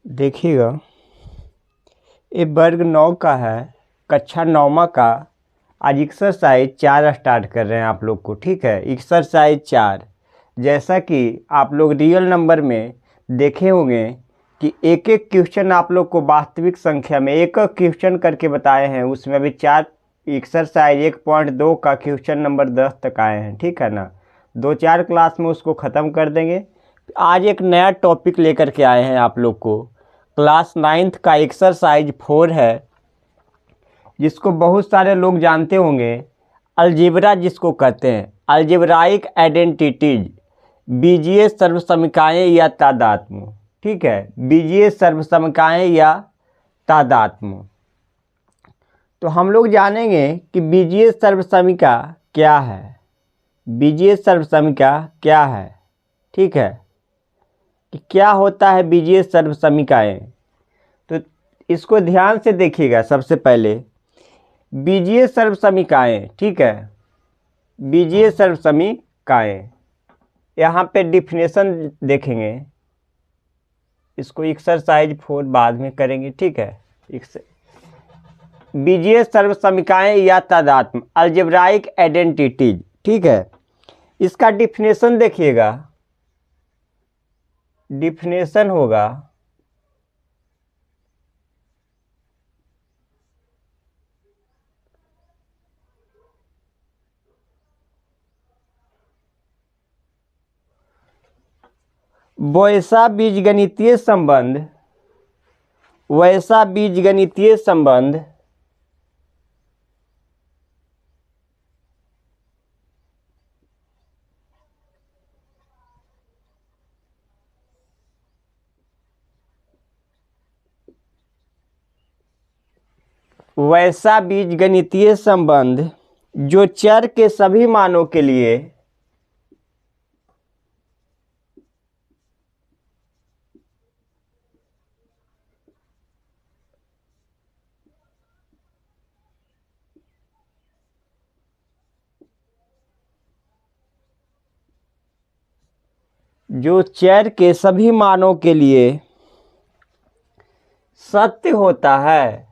देखिएगा, ये वर्ग 9 का है, कक्षा 9वीं का। आज एक्सरसाइज 4 स्टार्ट कर रहे हैं आप लोग को। ठीक है, एक्सरसाइज 4। जैसा कि आप लोग रियल नंबर में देखे होंगे कि एक एक क्वेश्चन आप लोग को वास्तविक संख्या में एक एक क्वेश्चन करके बताए हैं। उसमें अभी 4 एक्सरसाइज 1.2 का क्वेश्चन नंबर 10 तक आए हैं। ठीक है ना, 2-4 क्लास में उसको ख़त्म कर देंगे। आज एक नया टॉपिक लेकर के आए हैं आप लोग को। क्लास 9th का एक्सरसाइज 4 है, जिसको बहुत सारे लोग जानते होंगे। अलजेब्रा जिसको कहते हैं, अलजेब्राइक आइडेंटिटीज, बीजीय सर्वसमीकाएँ या तादात्म्य। ठीक है, बीजीय सर्वसमीकाएँ या तादात्म्य। तो हम लोग जानेंगे कि बीजीय सर्वसमीका क्या है। बीजीय सर्वसमीका क्या है, ठीक है, कि क्या होता है बीजीय सर्वसमीकाएँ। तो इसको ध्यान से देखिएगा। सबसे पहले बीजीय सर्वसमीकाएँ, ठीक है, बीजीय सर्वसमीकाएँ, यहाँ पे डिफिनेशन देखेंगे। इसको एक्सरसाइज 4 बाद में करेंगे। ठीक है, बीजीय सर्वसमीकाएँ या तादात्म्य, अलजेब्राइक आइडेंटिटीज। ठीक है, इसका डिफिनेशन देखिएगा। डिफिनेशन होगा वैसा बीजगणितीय संबंध, वैसा बीजगणितीय संबंध वैसा बीजगणितीय संबंध जो चर के सभी मानों के लिए सत्य होता है।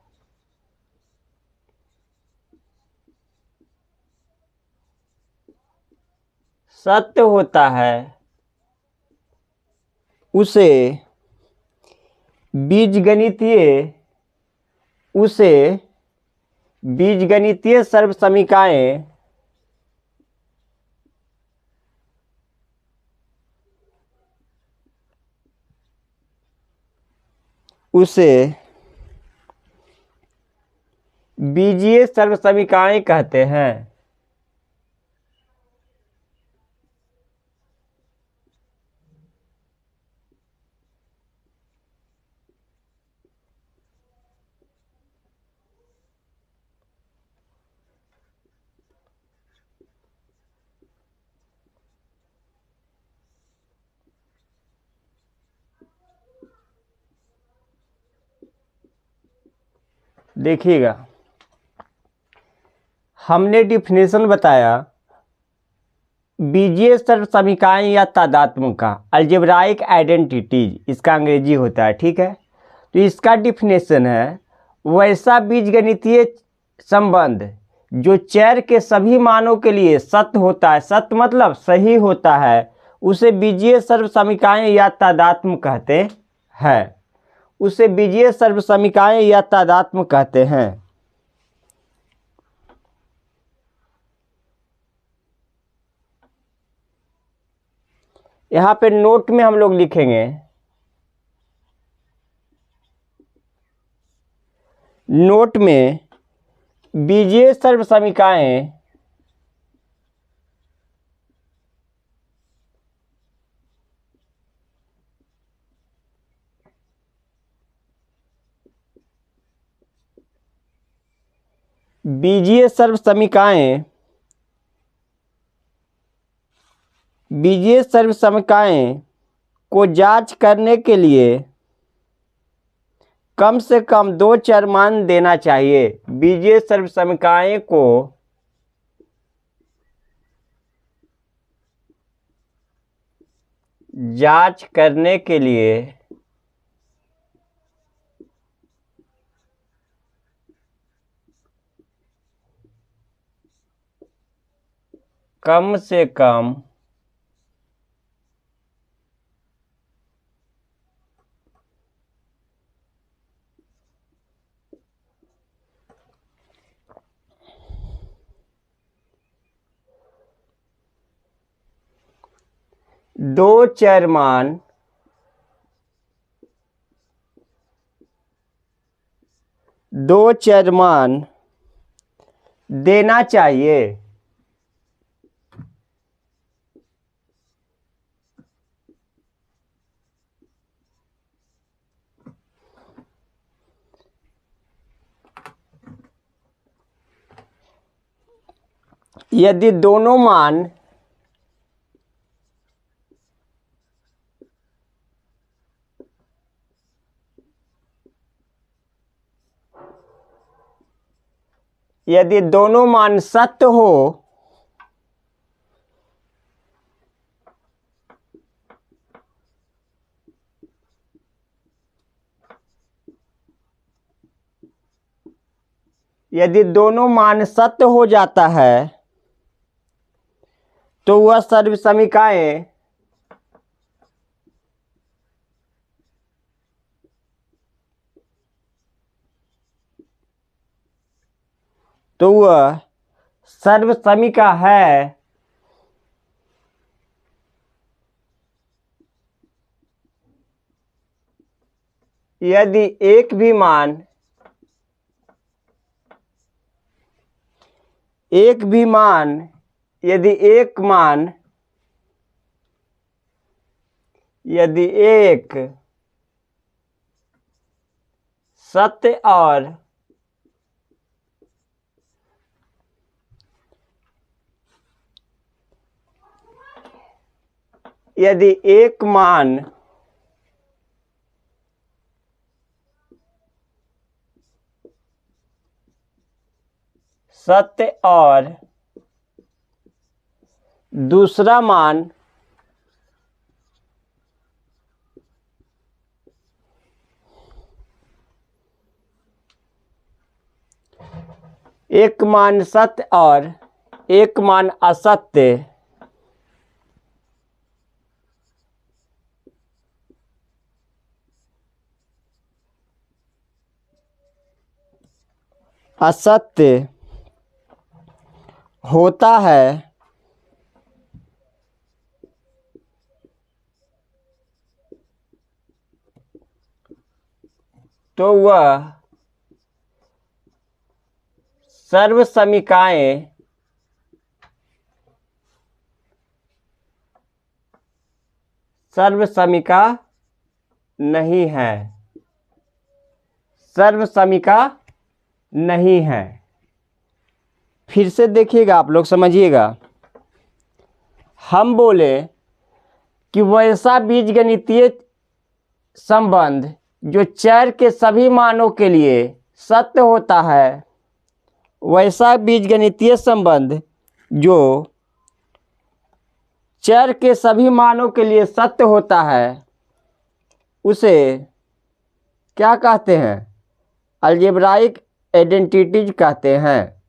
सत्य होता है, उसे बीजगणितीय सर्वसमीकाएँ उसे बीजीय सर्वसमीकाएँ कहते हैं। देखिएगा, हमने डिफिनेशन बताया बीजीय सर्वसमीकाएँ या तादात्म्य का, अलजेब्राइक आइडेंटिटीज इसका अंग्रेजी होता है। ठीक है, तो इसका डिफिनेशन है वैसा बीजगणितीय संबंध जो चर के सभी मानों के लिए सत्य होता है, सत्य मतलब सही होता है, उसे बीजीय सर्वसमीकाएँ या तादात्म्य कहते हैं। उसे बीजीय सर्वसमीकाएँ या तादात्म्य कहते हैं। यहाँ पे नोट में हम लोग लिखेंगे, नोट में बीजीय सर्वसमीकाएँ बीजीय सर्वसमीकाएँ बीजीय सर्वसमीकाएँ को जांच करने के लिए कम से कम 2 चर मान देना चाहिए। बीजीय सर्वसमीकाएँ को जांच करने के लिए कम से कम दो चरमान देना चाहिए। यदि दोनों मान सत्य हो यदि दोनों मान सत्य हो जाता है तो वह सर्वसमीकाएं सर्वसमीका है। यदि एक मान यदि एक सत्य और यदि एक मान सत्य और दूसरा मान एक मान सत्य और एक मान असत्य होता है तो वह सर्वसमीकाएं सर्वसमीका नहीं है। फिर से देखिएगा, आप लोग समझिएगा। हम बोले कि वैसा बीजगणितीय संबंध जो चर के सभी मानों के लिए सत्य होता है, वैसा बीजगणितीय संबंध जो चर के सभी मानों के लिए सत्य होता है, उसे क्या कहते हैं? अलजेब्राइक आइडेंटिटीज कहते हैं।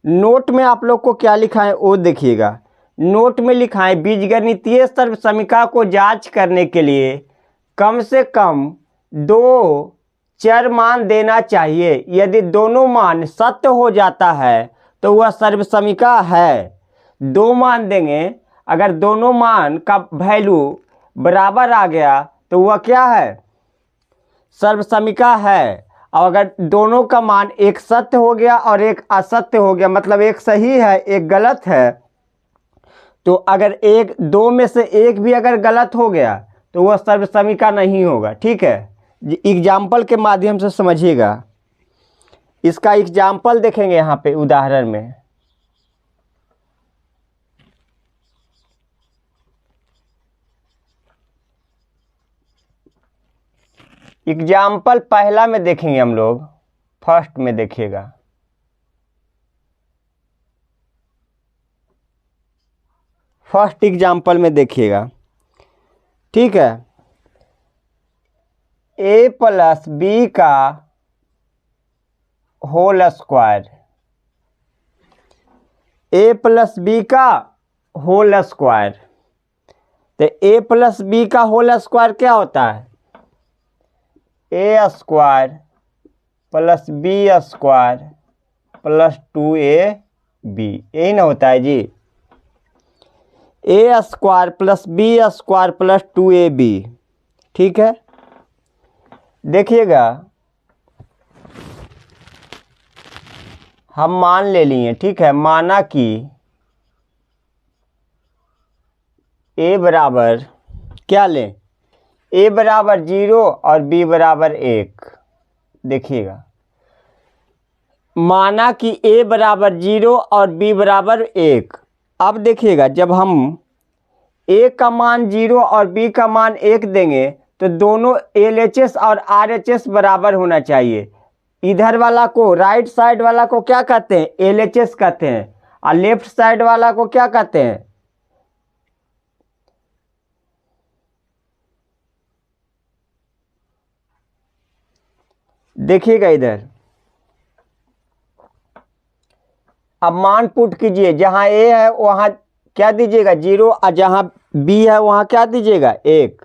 नोट में आप लोग को क्या लिखा है वो देखिएगा। नोट में लिखा है बीजगणितीय सर्वसमीका को जांच करने के लिए कम से कम दो चर मान देना चाहिए। यदि दोनों मान सत्य हो जाता है तो वह सर्वसमीका है। दो मान देंगे, अगर दोनों मान का वैल्यू बराबर आ गया तो वह क्या है? सर्वसमीका है। और अगर दोनों का मान एक सत्य हो गया और एक असत्य हो गया, मतलब एक सही है एक गलत है, तो अगर एक दो में से एक भी अगर गलत हो गया तो वह सर्वसमीका नहीं होगा। ठीक है, एग्जाम्पल के माध्यम से समझिएगा। इसका एग्जाम्पल देखेंगे यहाँ पे उदाहरण में। एग्जाम्पल पहला में देखेंगे हम लोग, फर्स्ट में देखिएगा। फर्स्ट एग्जाम्पल में देखिएगा, ठीक है। ए प्लस बी का whole square, a plus B का होल स्क्वायर। तो ए प्लस बी का होल स्क्वायर क्या होता है? A square plus B square plus 2ab, यही ना होता है जी। A square plus B square plus 2ab, ठीक है। देखिएगा, हम मान ले लिए, ठीक है। माना कि ए बराबर क्या लें? ए बराबर 0 और बी बराबर 1। देखिएगा, माना कि ए बराबर 0 और बी बराबर 1। अब देखिएगा, जब हम ए का मान 0 और बी का मान 1 देंगे तो दोनों LHS और RHS बराबर होना चाहिए। इधर वाला को, राइट साइड वाला को क्या कहते हैं? LHS कहते हैं, और लेफ्ट साइड वाला को क्या कहते हैं? देखिएगा इधर, अब मान पुट कीजिए। जहां ए है वहां क्या दीजिएगा? 0, और जहां बी है वहां क्या दीजिएगा? 1।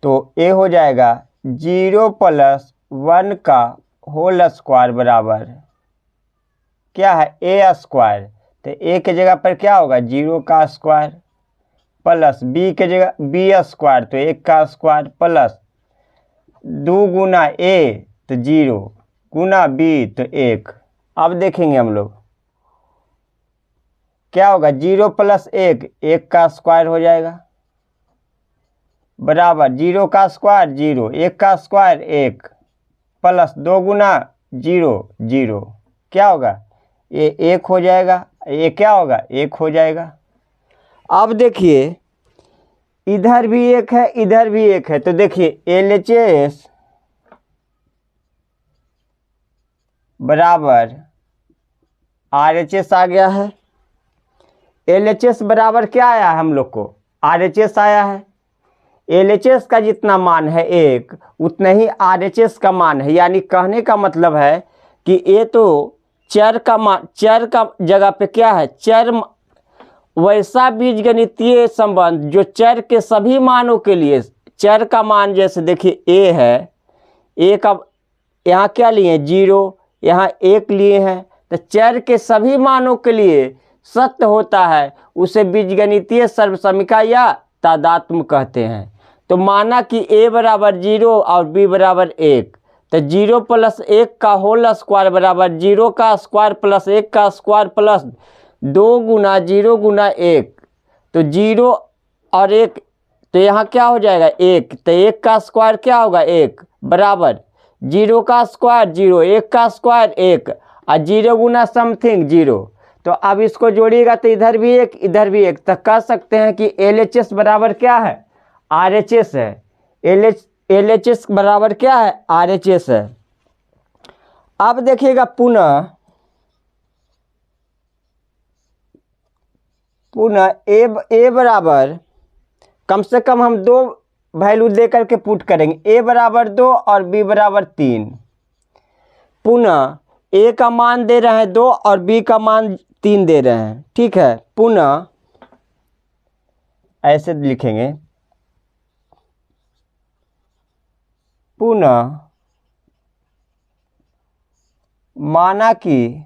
तो ए हो जाएगा 0 प्लस 1 का होल स्क्वायर बराबर क्या है? A square. तो ए के जगह पर क्या होगा? 0 का स्क्वायर, प्लस बी के जगह बी स्क्वायर तो 1 का स्क्वायर, प्लस 2 गुना ए तो 0 गुना बी तो 1। अब देखेंगे हम लोग क्या होगा? 0 प्लस 1, 1 का स्क्वायर हो जाएगा, बराबर 0 का स्क्वायर 0, 1 का स्क्वायर 1, प्लस 2 गुना 0 0, क्या होगा? ये 1 हो जाएगा, ये क्या होगा? 1 हो जाएगा। अब देखिए, इधर भी 1 है, इधर भी 1 है, तो देखिए LHS बराबर RHS आ गया है। LHS बराबर क्या आया है हम लोग को? RHS आया है। LHS का जितना मान है 1, उतना ही RHS का मान है। यानी कहने का मतलब है कि ये तो चर का मान, चर का जगह पे क्या है? चर, वैसा बीजगणितीय संबंध जो चर के सभी मानों के लिए, चर का मान जैसे देखिए a है, a का यहाँ क्या लिए? 0, यहाँ 1 लिए हैं, तो चर के सभी मानों के लिए सत्य होता है, उसे बीजगणितीय सर्वसमीका या तादात्म्य कहते हैं। तो माना कि a बराबर 0 और b बराबर 1, तो 0 प्लस 1 का होल स्क्वायर बराबर 0 का स्क्वायर प्लस 1 का स्क्वायर प्लस 2 गुना 0 गुना 1, तो 0 और 1, तो यहाँ क्या हो जाएगा? 1, तो 1 का स्क्वायर क्या होगा? 1 बराबर 0 का स्क्वायर 0, 1 का स्क्वायर 1, और 0 गुना समथिंग 0। तो अब इसको जोड़िएगा तो इधर भी 1, इधर भी 1, तो कह सकते हैं कि LHS बराबर क्या है? RHS है। LHS बराबर क्या है? RHS है। अब देखिएगा, पुनः ए बराबर, कम से कम हम 2 वैल्यू दे करके पुट करेंगे। a बराबर 2 और b बराबर 3। पुनः a का मान दे रहे हैं 2 और b का मान 3 दे रहे हैं, ठीक है। पुनः ऐसे लिखेंगे, पुनः माना कि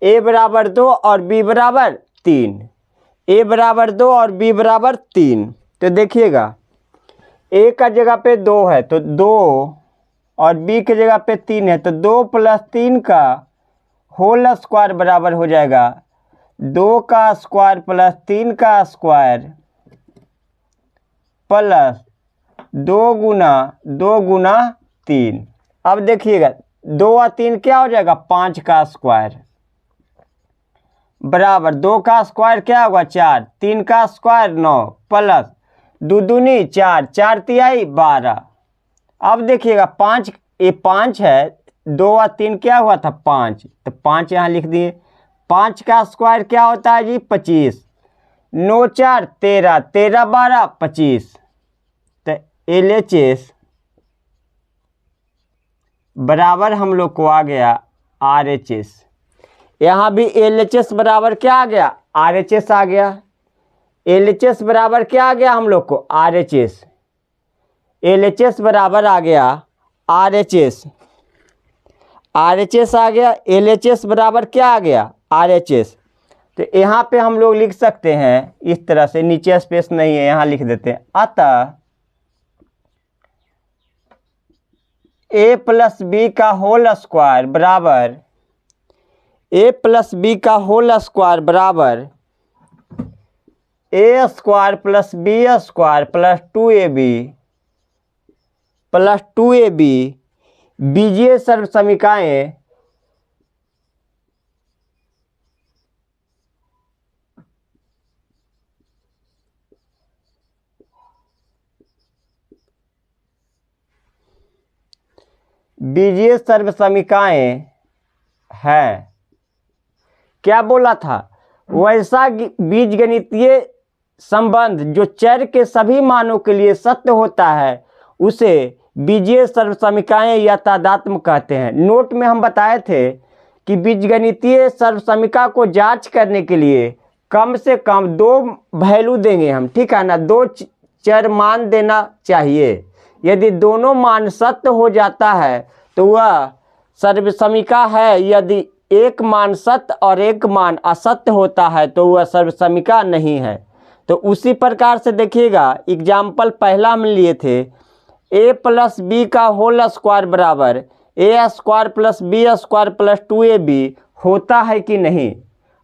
a बराबर 2 और b बराबर 3, a बराबर 2 और b बराबर 3। तो देखिएगा, a का जगह पे 2 है तो 2, और b के जगह पे 3 है, तो 2 प्लस 3 का होल स्क्वायर बराबर हो जाएगा 2 का स्क्वायर प्लस 3 का स्क्वायर प्लस 2 गुना 3। अब देखिएगा, 2 और 3 क्या हो जाएगा? 5 का स्क्वायर बराबर 2 का स्क्वायर क्या होगा? 4, 3 का स्क्वायर 9, प्लस 2 दूनी 4, 4 तिहाई 12। अब देखिएगा, 5, ये 5 है, 2 और 3 क्या हुआ था? 5, तो 5 यहाँ लिख दिए। 5 का स्क्वायर क्या होता है जी? 25। 9 4 13, 13 12 25। तो LHS बराबर हम लोग को आ गया RHS। यहाँ भी LHS बराबर क्या आ गया? RHS आ गया। LHS बराबर क्या आ गया हम लोग को? RHS। LHS बराबर आ गया RHS। RHS आ गया। LHS बराबर क्या आ गया? RHS। तो यहाँ पे हम लोग लिख सकते हैं इस तरह से, नीचे स्पेस नहीं है, यहाँ लिख देते हैं। अतः A प्लस बी का होल स्क्वायर बराबर A प्लस बी का होल स्क्वायर बराबर A square plus B square plus 2AB plus 2AB बीजीय सर्वसमीकाएं बीजीय सर्वसमीकाएं हैं। क्या बोला था? वैसा बीजगणितीय संबंध जो चर के सभी मानों के लिए सत्य होता है उसे बीजीय सर्वसमीकाएं या तादात्म्य कहते हैं। नोट में हम बताए थे कि बीजगणितीय सर्वसमीका को जांच करने के लिए कम से कम 2 वैल्यू देंगे हम, ठीक है ना, 2 चर मान देना चाहिए। यदि दोनों मान सत्य हो जाता है तो वह सर्वसमीका है। यदि एक मान सत्य और एक मान असत्य होता है तो वह सर्वसमीका नहीं है। तो उसी प्रकार से देखिएगा, एग्जाम्पल पहला हम लिए थे, A प्लस बी का होल स्क्वायर बराबर A square plus B square plus 2AB होता है कि नहीं?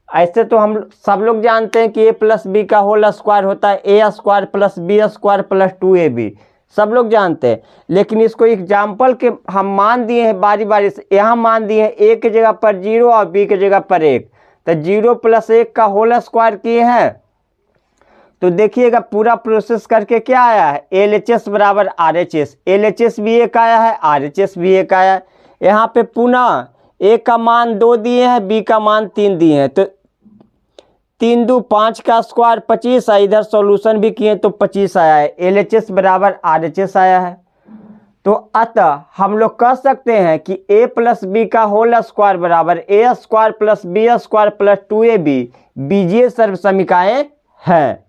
ऐसे तो हम सब लोग जानते हैं कि A प्लस बी का होल स्क्वायर होता है A square plus B square plus 2AB, सब लोग जानते हैं। लेकिन इसको एग्जाम्पल के हम मान दिए हैं बारी बारी से। यहाँ मान दिए हैं A की जगह पर 0 और B की जगह पर 1, तो 0 प्लस 1 का होल स्क्वायर किए हैं। तो देखिएगा पूरा प्रोसेस करके क्या आया है? LHS बराबर RHS। LHS भी 1 आया है, RHS भी 1 आया है। यहाँ पे पुनः A का मान 2 दिए हैं, B का मान 3 दिए हैं, तो 3 2 5 का स्क्वायर 25 है। इधर सॉल्यूशन भी किए तो 25 आया है। LHS बराबर RHS आया है। तो अतः हम लोग कह सकते हैं कि A प्लस बी का होल स्क्वायर बराबर A square plus B square plus 2AB बीजीय सर्वसमीकाएं हैं।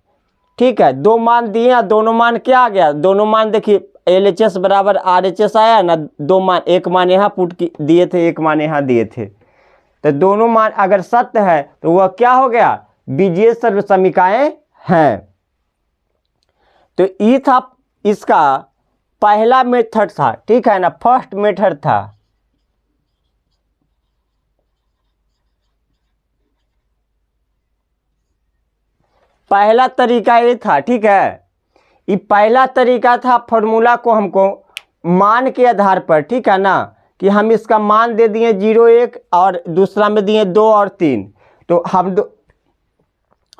ठीक है, 2 मान दिए हैं, दोनों मान क्या आ गया? दोनों मान देखिए LHS बराबर RHS आया ना, 2 मान, एक मान यहाँ पुट दिए थे, एक मान यहाँ दिए थे, तो दोनों मान अगर सत्य है तो वह क्या हो गया? बीजीय सर्वसमीकाएं हैं। तो ये था इसका पहला मेथड था, ठीक है ना, फर्स्ट मेथड था। पहला तरीका ये था, ठीक है, ये पहला तरीका था। फॉर्मूला को हमको मान के आधार पर, ठीक है ना, कि हम इसका मान दे दिए 0 1 और दूसरा में दिए 2 और 3, तो हम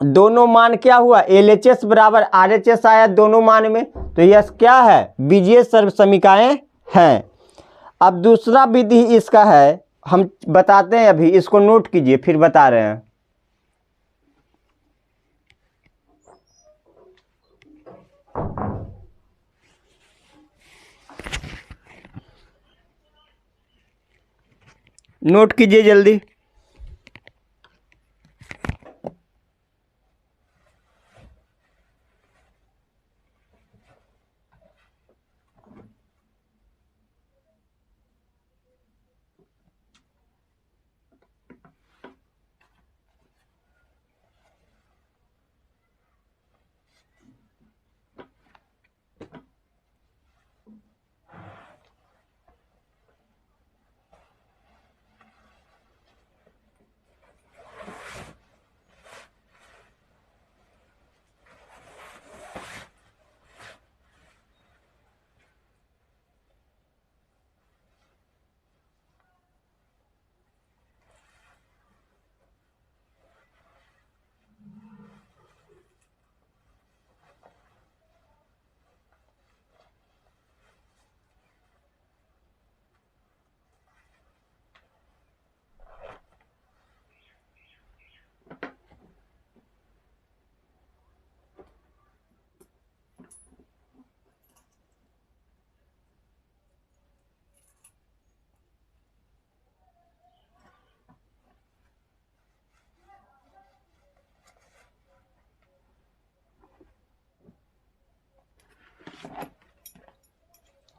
दोनों मान क्या हुआ? LHS बराबर RHS आया दोनों मान में, तो यह क्या है? बीजीय सर्वसमीकाएं हैं। अब दूसरा विधि इसका है, हम बताते हैं, अभी इसको नोट कीजिए फिर बता रहे हैं। नोट कीजिए जल्दी।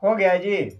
हो गया जी।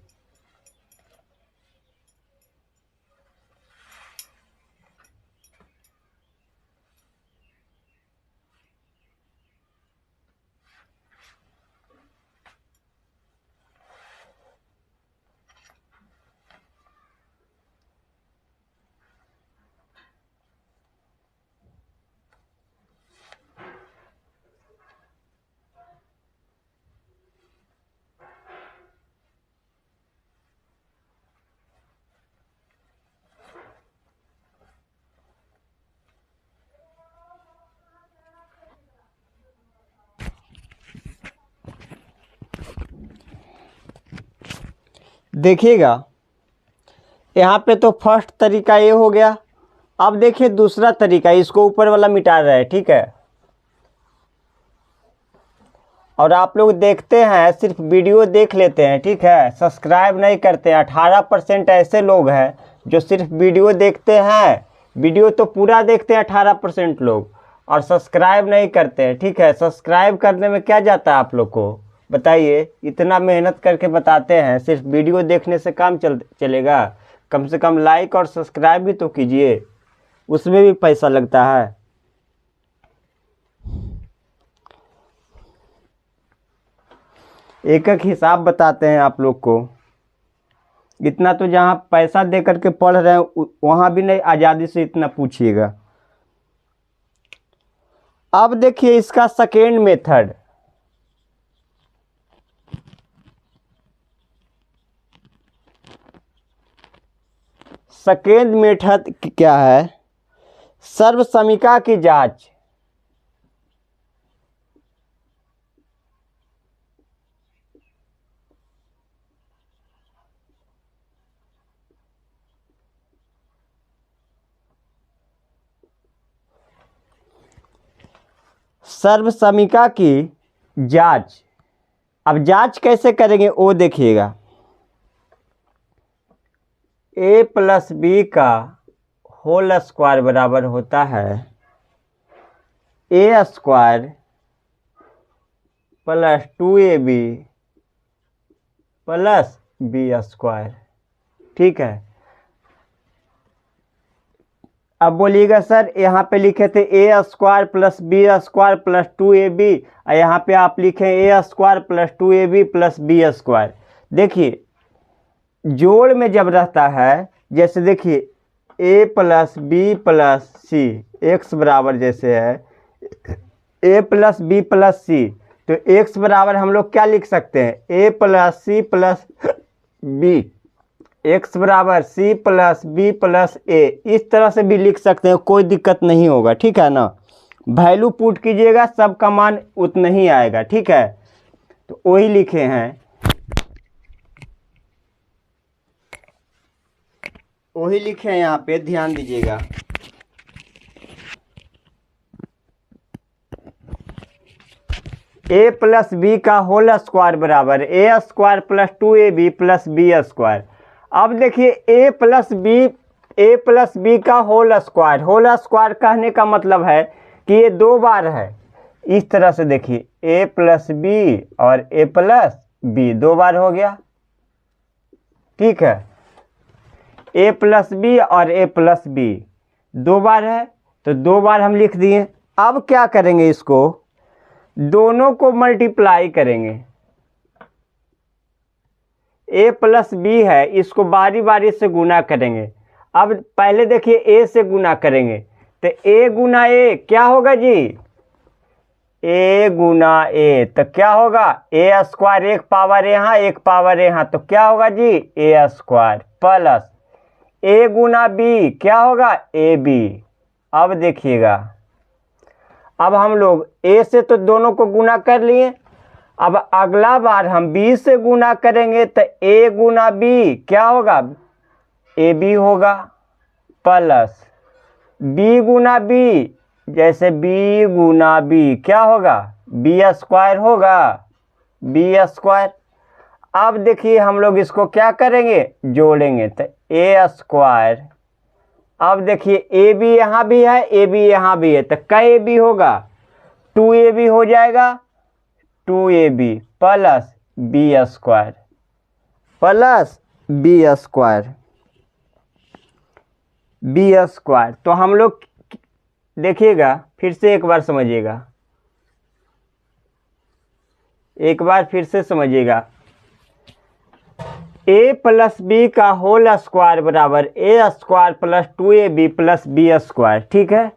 देखिएगा यहाँ पे तो फर्स्ट तरीका ये हो गया। अब देखिए दूसरा तरीका, इसको ऊपर वाला मिटा रहा है, ठीक है। और आप लोग देखते हैं, सिर्फ वीडियो देख लेते हैं, ठीक है, सब्सक्राइब नहीं करते हैं। 18% ऐसे लोग हैं जो सिर्फ वीडियो देखते हैं, वीडियो तो पूरा देखते हैं 18% लोग, और सब्सक्राइब नहीं करते हैं, ठीक है। सब्सक्राइब करने में क्या जाता है आप लोग को, बताइए। इतना मेहनत करके बताते हैं, सिर्फ वीडियो देखने से काम चलेगा? कम से कम लाइक और सब्सक्राइब भी तो कीजिए, उसमें भी पैसा लगता है। एक एक हिसाब बताते हैं आप लोग को। इतना तो जहाँ पैसा दे करके पढ़ रहे हैं वहाँ भी नहीं आज़ादी से इतना पूछिएगा। अब देखिए इसका सेकेंड मेथड। सेकेंड मेथड क्या है? सर्वसमीका की जांच। सर्वसमीका की जांच। अब जांच कैसे करेंगे वो देखिएगा। a प्लस बी का होल स्क्वायर बराबर होता है a square plus 2ab plus B square, ठीक है। अब बोलिएगा सर यहाँ पे लिखे थे a square plus B square plus 2ab, और यहाँ पे आप लिखे a square plus 2ab plus B square. देखिए जोड़ में जब रहता है, जैसे देखिए a plus B plus C, X बराबर जैसे है a plus B plus C, तो x बराबर हम लोग क्या लिख सकते हैं? a plus C plus B, x बराबर C plus B plus A, इस तरह से भी लिख सकते हैं, कोई दिक्कत नहीं होगा, ठीक है ना। वैल्यू पुट कीजिएगा, सबका मान उतना ही आएगा, ठीक है। तो वही लिखे हैं, वही लिखे हैं यहाँ पे, ध्यान दीजिएगा। a प्लस बी का होल स्क्वायर बराबर a square plus 2ab plus B square. अब देखिए a प्लस बी का होल स्क्वायर कहने का मतलब है कि ये दो बार है। इस तरह से देखिए a प्लस बी और a प्लस बी दो बार हो गया, ठीक है। a प्लस बी और a प्लस बी दो बार है, तो दो बार हम लिख दिए। अब क्या करेंगे, इसको दोनों को मल्टीप्लाई करेंगे। a प्लस बी है, इसको बारी बारी से गुना करेंगे। अब पहले देखिए a से गुना करेंगे, तो a गुना a क्या होगा जी? a गुना a, तो क्या होगा? a स्क्वायर, एक पावर यहाँ एक पावर यहाँ, तो क्या होगा जी? a square plus a Guna b क्या होगा? ab। अब देखिएगा, अब हम लोग a से तो दोनों को गुना कर लिए, अब अगला बार हम b से गुना करेंगे, तो a गुना b क्या होगा? ab होगा प्लस b गुना b, जैसे b गुना b क्या होगा? b स्क्वायर होगा, b स्क्वायर। अब देखिए हम लोग इसको क्या करेंगे? जोड़ेंगे, तो a स्क्वायर। अब देखिए ए बी यहाँ भी है, ए बी यहाँ भी है, तो कै ए बी होगा? 2ab हो जाएगा, 2ab प्लस बी स्क्वायर तो हम लोग देखिएगा, फिर से एक बार समझिएगा, एक बार फिर से समझिएगा। a प्लस बी का होल स्क्वायर बराबर a square plus 2ab plus B square. ठीक है,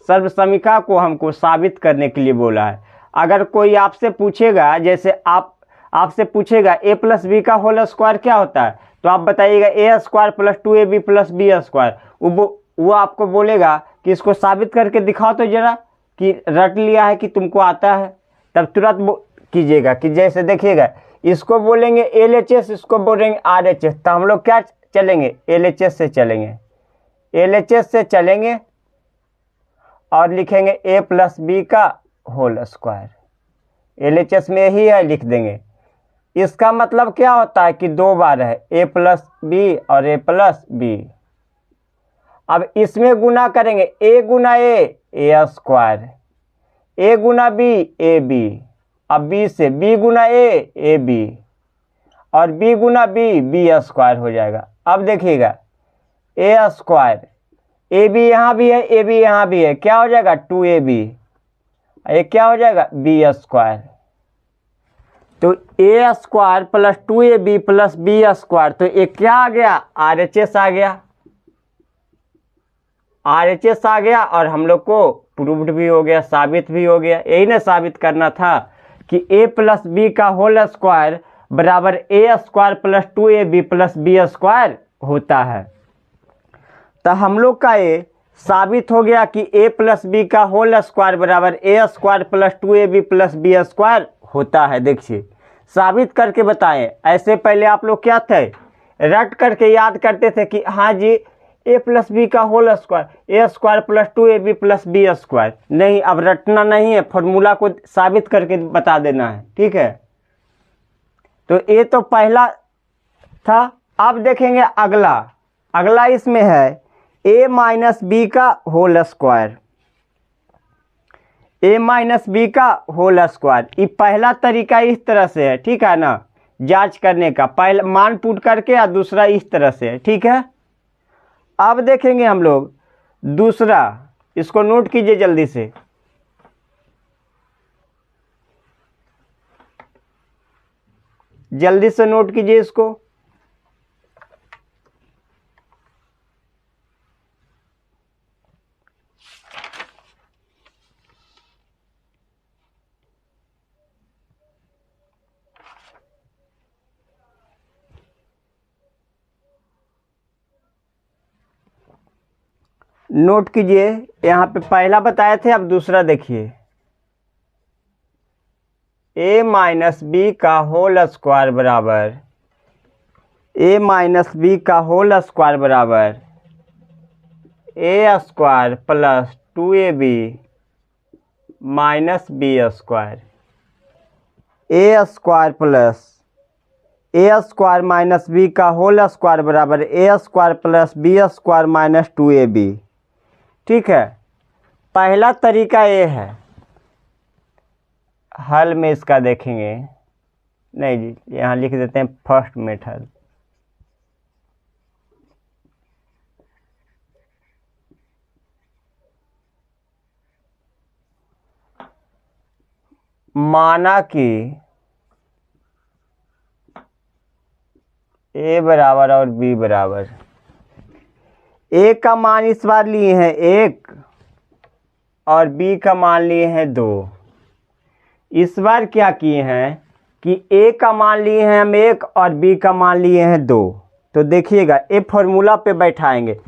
सर्व समीकरण को हमको साबित करने के लिए बोला है। अगर कोई आपसे पूछेगा, जैसे आपसे पूछेगा a प्लस बी का होल स्क्वायर क्या होता है, तो आप बताइएगा a square plus 2ab plus B square. वो आपको बोलेगा कि इसको साबित करके दिखाओ तो जरा, कि रट लिया है कि तुमको आता है, तब तुरंत कीजिएगा। कि जैसे देखिएगा, इसको बोलेंगे LHS, इसको बोलेंगे RHS, तो हम लोग क्या चलेंगे, LHS से चलेंगे, LHS से चलेंगे और लिखेंगे a प्लस बी का होल स्क्वायर। LHS में ही है, लिख देंगे। इसका मतलब क्या होता है कि दो बार है a प्लस बी और a प्लस बी। अब इसमें गुना करेंगे, a Guna a square, a Guna b ab, अब b से b गुना a b और b गुना b b स्क्वायर हो जाएगा। अब देखिएगा, a स्क्वायर, ए बी यहाँ भी है, ए बी यहाँ भी है, क्या हो जाएगा 2ab, ये क्या हो जाएगा बी स्क्वायर। तो a square plus 2ab plus B square, तो ये क्या आ गया, RHS आ गया, RHS आ गया। और हम लोग को प्रूव्ड भी हो गया, साबित भी हो गया। यही ना साबित करना था कि a प्लस बी का होल स्क्वायर बराबर a square plus 2ab plus B square होता है। तो हम लोग का ये साबित हो गया कि a प्लस बी का होल स्क्वायर बराबर a square plus 2ab plus B square होता है। देखिए, साबित करके बताएं। ऐसे पहले आप लोग क्या थे, रट करके याद करते थे कि हाँ जी a प्लस बी का whole square, a square plus 2ab plus B square. नहीं, अब रटना नहीं है, फॉर्मूला को साबित करके बता देना है। ठीक है, तो ये तो पहला था। अब देखेंगे अगला इसमें है a माइनस बी का whole square, a minus B का होल स्क्वायर। ये पहला तरीका इस तरह से है, ठीक है ना, जांच करने का। पहला मान पुट करके या दूसरा इस तरह से है। ठीक है, अब देखेंगे हम लोग दूसरा, इसको नोट कीजिए जल्दी से। जल्दी से नोट कीजिए इसको। नोट कीजिए, यहाँ पे पहला बताए थे, अब दूसरा देखिए। a माइनस बी का होल स्क्वायर बराबर a माइनस बी का होल स्क्वायर बराबर a square plus 2ab minus B square. a square plus a square minus B का होल स्क्वायर बराबर a square plus B square minus 2ab। ठीक है, पहला तरीका ये है। हल में इसका देखेंगे, नहीं जी, यहाँ लिख देते हैं फर्स्ट मेथड। माना कि a बराबर और b बराबर, a का मान इस बार लिए हैं 1 और b का मान लिए हैं 2। इस बार क्या किए हैं कि a का मान लिए हैं हम 1 और b का मान लिए हैं 2। तो देखिएगा, ये फॉर्मूला पे बैठाएंगे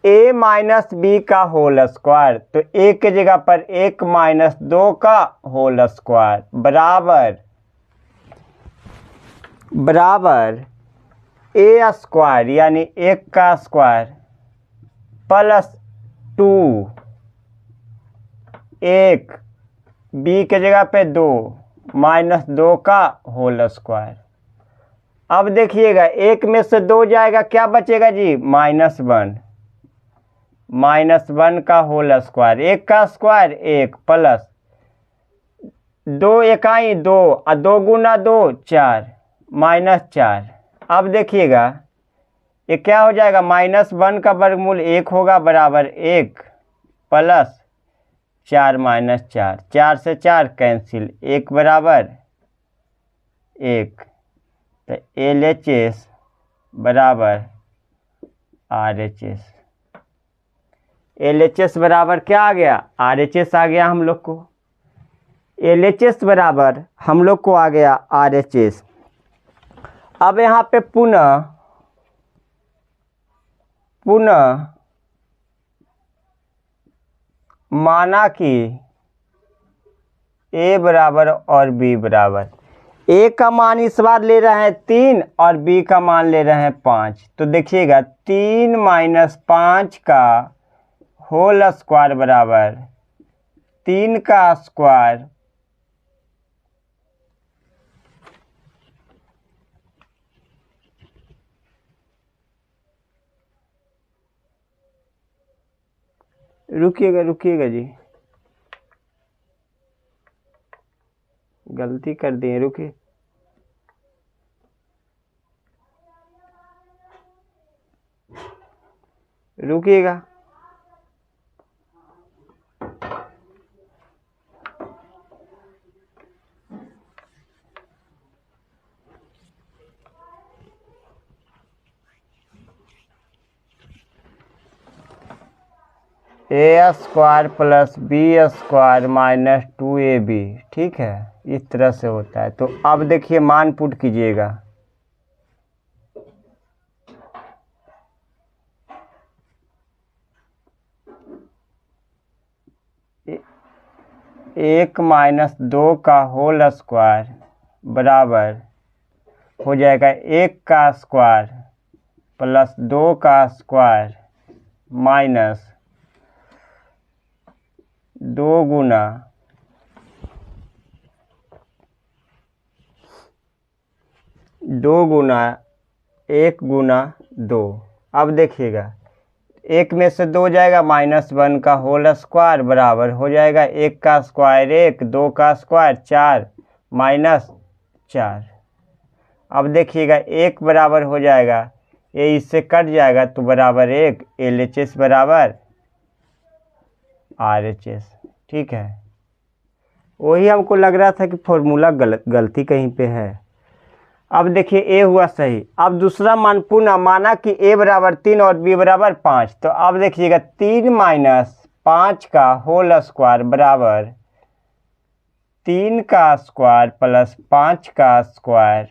a माइनस बी का होल स्क्वायर, तो a के जगह पर 1 माइनस 2 का होल स्क्वायर बराबर a स्क्वायर यानी 1 का स्क्वायर प्लस 2 1 b के जगह पे 2 माइनस 2 का होल स्क्वायर। अब देखिएगा, 1 में से 2 जाएगा, क्या बचेगा जी, -1 का होल स्क्वायर, 1 का स्क्वायर 1 प्लस दो इकाई 2 और 2 गुना 2 4 -4। अब देखिएगा ये क्या हो जाएगा, -1 का वर्गमूल 1 होगा बराबर 1 प्लस 4 -4, 4 से 4 कैंसिल, 1 बराबर 1। तो LHS बराबर RHS। LHS बराबर क्या आ गया, RHS आ गया हम लोग को। LHS बराबर हम लोग को आ गया RHS। अब यहाँ पे पुनः माना कि A बराबर और B बराबर, A का मान इस बार ले रहे हैं 3 और B का मान ले रहे हैं 5। तो देखिएगा 3 - 5 का होल स्क्वायर बराबर 3 का स्क्वायर रुकिएगा जी, गलती कर दिए, रुकिएगा। A square plus B square -2AB, ठीक है, इस तरह से होता है। तो अब देखिए मान पुट कीजिएगा, एक -2 का होल स्क्वायर बराबर हो जाएगा 1 का स्क्वायर प्लस 2 का स्क्वायर माइनस 2 गुना 1 गुना 2। अब देखिएगा 1 में से 2 जाएगा, -1 का होल स्क्वायर बराबर हो जाएगा 1 का स्क्वायर 1, 2 का स्क्वायर 4 -4। अब देखिएगा 1 बराबर हो जाएगा, ये इससे कट जाएगा तो बराबर 1, LHS बराबर RHS, ठीक है। वही हमको लग रहा था कि फॉर्मूला गलती कहीं पे है। अब देखिए A हुआ सही। अब दूसरा मान पुनः माना कि A बराबर 3 और B बराबर 5। तो अब देखिएगा 3 - 5 का होल स्क्वायर बराबर 3 का स्क्वायर प्लस 5 का स्क्वायर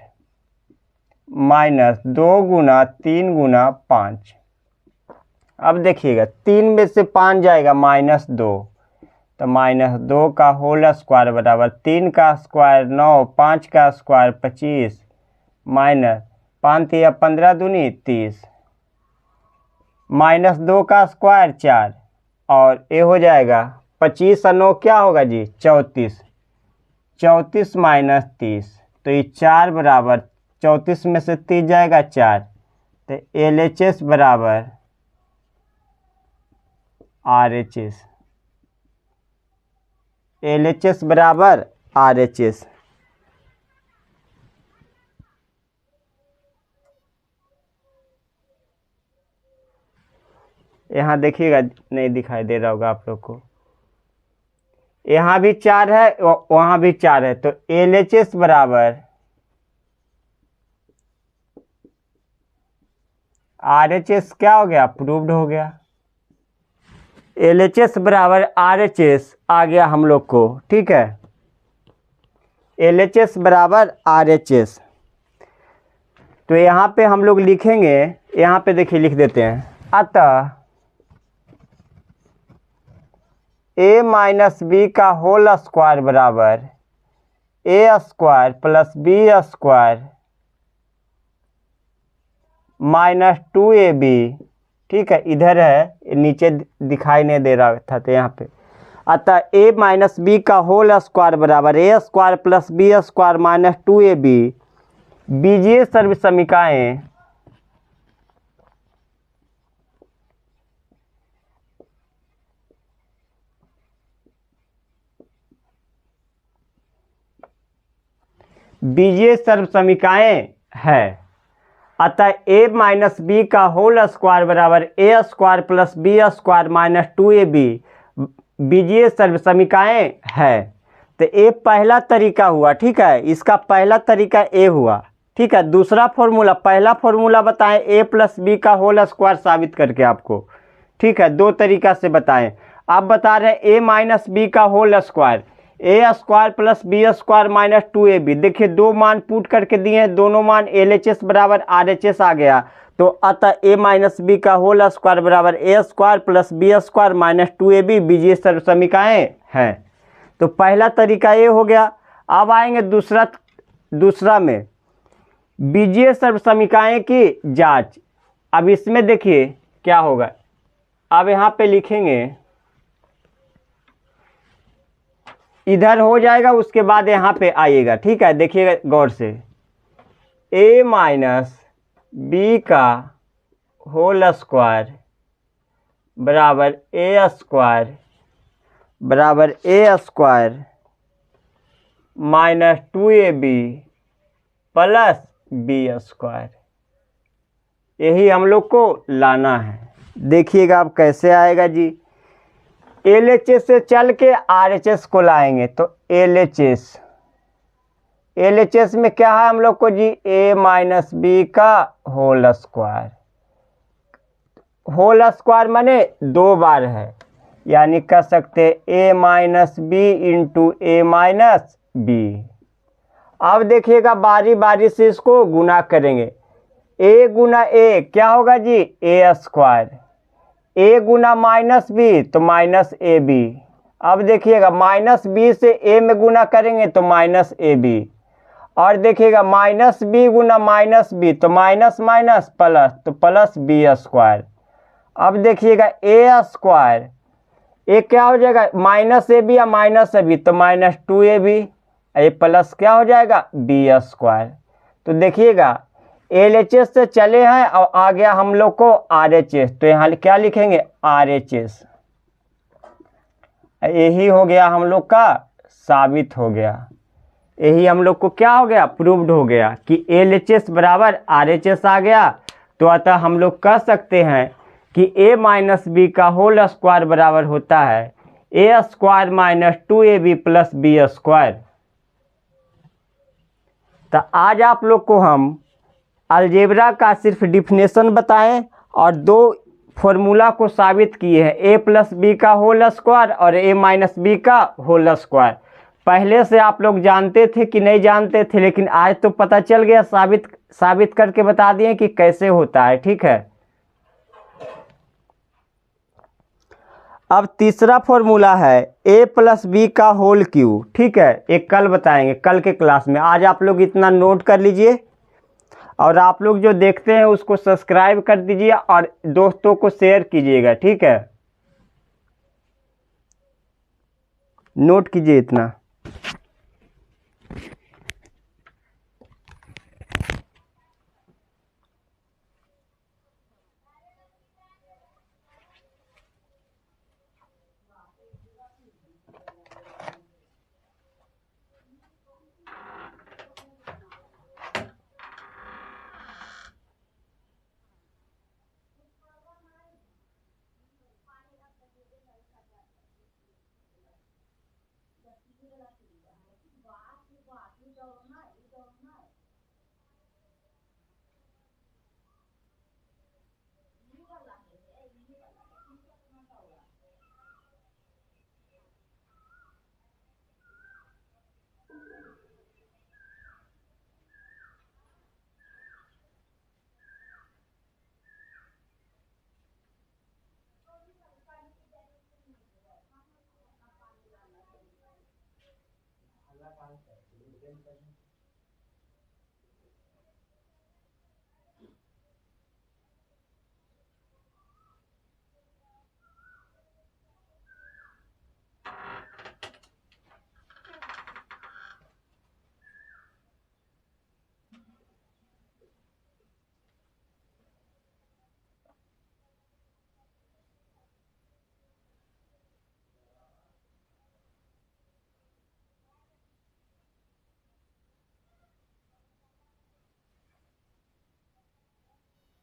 माइनस 2 गुना 3 गुना 5। अब देखिएगा 3 में से 5 जाएगा -2, तो -2 का होल स्क्वायर बराबर 3 का स्क्वायर 9, 5 का स्क्वायर 25 माइनस 5 या 15 दूनी 30, -2 का स्क्वायर 4 और ये हो जाएगा 25 और 9 क्या होगा जी 34, 34 - 30। तो ये 4 बराबर 34 में से 30 जाएगा 4, तो LHS बराबर RHS, LHS बराबर RHS। यहाँ देखिएगा नहीं दिखाई दे रहा होगा आप लोग को, यहाँ भी 4 है वहाँ भी 4 है, तो LHS बराबर RHS क्या हो गया, प्रूव्ड हो गया। LHS बराबर RHS आ गया हम लोग को, ठीक है। LHS बराबर RHS। तो यहाँ पे हम लोग लिखेंगे, यहाँ पे देखिए लिख देते हैं, अतः A - B का होल स्क्वायर बराबर A square plus B square -2AB, ठीक है, इधर है नीचे दिखाई नहीं दे रहा था तो यहाँ पे। अतः A - B का होल स्क्वायर बराबर A square plus B square -2AB बीजीय सर्वसमीकाएं बीजीय सर्वसमीकाएँ है। अतः a माइनस बी का होल स्क्वायर बराबर a square plus B square minus 2ab बीजीय सर्वसमीकाएँ है। तो ये पहला तरीका हुआ, ठीक है, इसका पहला तरीका ए हुआ, ठीक है। दूसरा फॉर्मूला, पहला फॉर्मूला बताएं a प्लस बी का होल स्क्वायर साबित करके आपको, ठीक है, दो तरीका से बताएं। आप बता रहे हैं a माइनस बी का whole square, a square plus B square minus 2ab। देखिए दो मान पुट करके दिए हैं, दोनों मान LHS बराबर RHS आ गया। तो अतः a माइनस बी का होल स्क्वायर बराबर a square plus B square minus 2ab बीजीय सर्वसमीकाएँ हैं। तो पहला तरीका ये हो गया। अब आएंगे दूसरा में बीजीय सर्वसमीकाएँ की जांच। अब इसमें देखिए क्या होगा, अब यहाँ पे लिखेंगे, इधर हो जाएगा, उसके बाद यहाँ पे आइएगा, ठीक है। देखिएगा गौर से, a माइनस बी का होल स्क्वायर बराबर a square minus 2ab plus B square, यही हम लोग को लाना है। देखिएगा अब कैसे आएगा जी। LHS से चल के RHS को लाएंगे। तो LHS में क्या है हम लोग को जी, a माइनस बी का होल स्क्वायर। होल स्क्वायर माने दो बार है, यानी कह सकते a minus B into A minus B. अब देखिएगा बारी बारी से इसको गुना करेंगे। a गुना a क्या होगा जी, a स्क्वायर। a गुना माइनस बी तो माइनस ए बी। अब देखिएगा माइनस बी से a में गुना करेंगे तो माइनस ए बी। और देखिएगा माइनस बी गुना माइनस बी तो माइनस माइनस प्लस, तो प्लस बी स्क्वायर। अब देखिएगा a स्क्वायर, ये क्या हो जाएगा, माइनस ए बी या माइनस ए बी तो माइनस 2ab, ये प्लस क्या हो जाएगा, बी स्क्वायर। तो देखिएगा LHS से चले हैं और आ गया हम लोग को RHS, तो यहाँ क्या लिखेंगे, RHS। यही हो गया हम लोग का, साबित हो गया। यही हम लोग को क्या हो गया, प्रूव्ड हो गया कि LHS बराबर RHS आ गया। तो अतः हम लोग कह सकते हैं कि a माइनस बी का होल स्क्वायर बराबर होता है a square minus 2ab plus B square. तो आज आप लोग को हम अलजेब्रा का सिर्फ डिफिनेशन बताएं और दो फॉर्मूला को साबित किए हैं, a प्लस बी का होल स्क्वायर और a माइनस बी का होल स्क्वायर। पहले से आप लोग जानते थे कि नहीं जानते थे, लेकिन आज तो पता चल गया, साबित करके बता दिए कि कैसे होता है, ठीक है। अब तीसरा फॉर्मूला है a प्लस बी का होल क्यूब, ठीक है। एक कल बताएंगे, कल के क्लास में। आज आप लोग इतना नोट कर लीजिए और आप लोग जो देखते हैं उसको सब्सक्राइब कर दीजिए और दोस्तों को शेयर कीजिएगा, ठीक है। नोट कीजिए इतना।